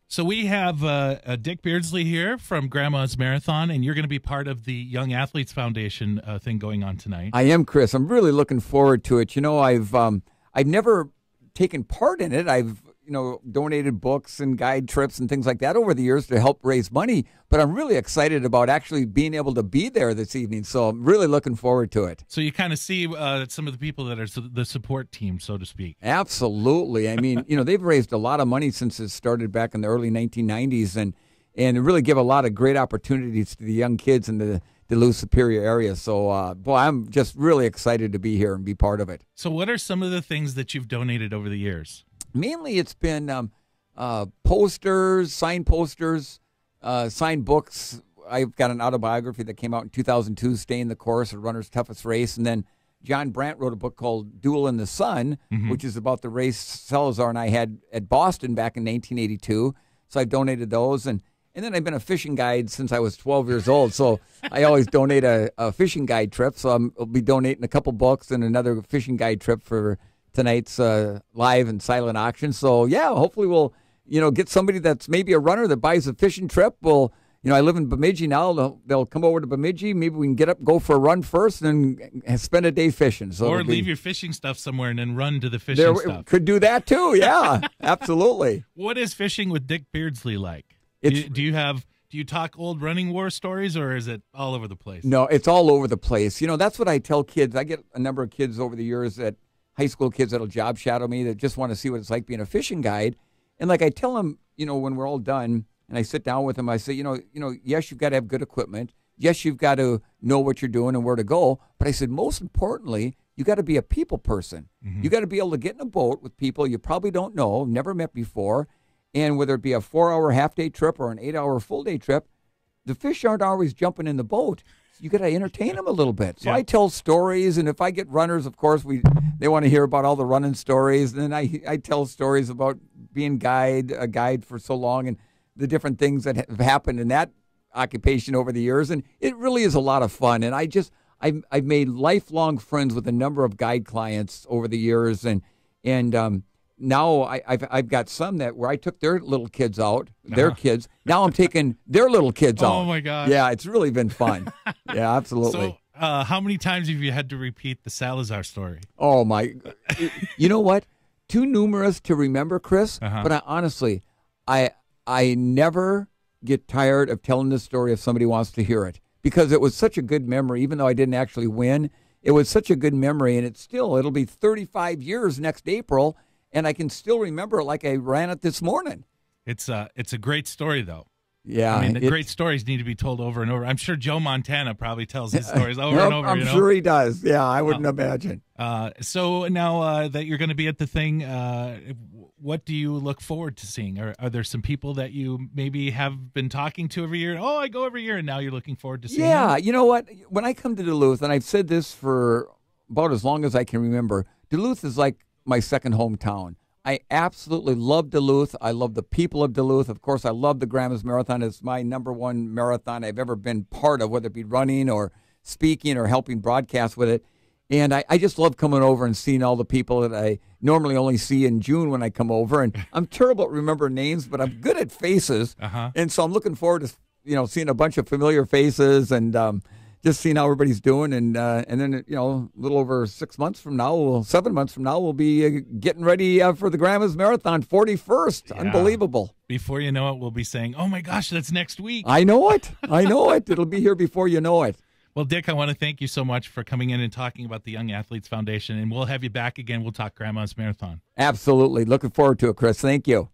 So we have Dick Beardsley here from Grandma's Marathon, and you're going to be part of the Young Athletes Foundation thing going on tonight. I am, Chris. I'm really looking forward to it. You know, I've never taken part in it. I've donated books and guide trips and things like that over the years to help raise money. But I'm really excited about actually being able to be there this evening. So I'm really looking forward to it. So you kind of see some of the people that are the support team, so to speak. Absolutely. I mean, they've raised a lot of money since it started back in the early 1990s and really give a lot of great opportunities to the young kids in the Duluth Superior area. So, boy, I'm just really excited to be here and be part of it. So what are some of the things that you've donated over the years? Mainly it's been posters, signed books. I've got an autobiography that came out in 2002, Staying the Course, A Runner's Toughest Race. And then John Brandt wrote a book called Duel in the Sun, which is about the race Salazar and I had at Boston back in 1982. So I've donated those. And then I've been a fishing guide since I was 12 years old. So I always donate a fishing guide trip. So I'll be donating a couple books and another fishing guide trip for tonight's live and silent auction. So, yeah, hopefully we'll, get somebody that's maybe a runner that buys a fishing trip. Well, I live in Bemidji now. They'll come over to Bemidji. Maybe we can get up, go for a run first, and then spend a day fishing. So or leave your fishing stuff somewhere and then run to the fishing stuff. Could do that too, yeah, absolutely. What is fishing with Dick Beardsley like? Do you talk old running war stories, or is it all over the place? No, it's all over the place. That's what I tell kids. I get a number of kids over the years high school kids that'll job shadow me that just want to see what it's like being a fishing guide. And like I tell them, when we're all done and I sit down with them, I say, yes, you've got to have good equipment. Yes, you've got to know what you're doing and where to go. But I said, most importantly, you got to be a people person. You got to be able to get in a boat with people you probably don't know, never met before. And whether it be a 4-hour half-day trip or an 8-hour full-day trip, the fish aren't always jumping in the boat. You got to entertain them a little bit. So I tell stories, and if I get runners, of course, they want to hear about all the running stories. And then I tell stories about being a guide for so long and the different things that have happened in that occupation over the years. And it really is a lot of fun. And I've made lifelong friends with a number of guide clients over the years. And now I've got some where I took their little kids out, their kids. Now I'm taking their little kids out. Oh, my God. Yeah, it's really been fun. Yeah, absolutely. So how many times have you had to repeat the Salazar story? Oh, my. You know what? Too numerous to remember, Chris. But honestly, I never get tired of telling this story if somebody wants to hear it, because it was such a good memory, even though I didn't actually win. It was such a good memory, and it'll be 35 years next April. And I can still remember it like I ran it this morning. It's a great story, though. Yeah. I mean, the great stories need to be told over and over. I'm sure Joe Montana probably tells his stories over and over. I'm sure he does. Yeah, I wouldn't imagine. So now that you're going to be at the thing, what do you look forward to seeing? Are there some people that you maybe have been talking to every year? Oh, I go every year, and now you're looking forward to seeing them? You know what? When I come to Duluth, and I've said this for about as long as I can remember, Duluth is like my second hometown. I absolutely love Duluth. I love the people of Duluth. Of course, I love the Grandma's Marathon. It's my number one marathon I've ever been part of, whether it be running or speaking or helping broadcast with it. And I just love coming over and seeing all the people that I normally only see in June when I come over. And I'm terrible at remembering names, but I'm good at faces. And so I'm looking forward to seeing a bunch of familiar faces and just seeing how everybody's doing, and then a little over 7 months from now, we'll be getting ready for the Grandma's Marathon 41st. Yeah. Unbelievable! Before you know it, we'll be saying, "Oh my gosh, that's next week." I know it. It'll be here before you know it. Well, Dick, I want to thank you so much for coming in and talking about the Young Athletes Foundation, and we'll have you back again. We'll talk Grandma's Marathon. Absolutely, looking forward to it, Chris. Thank you.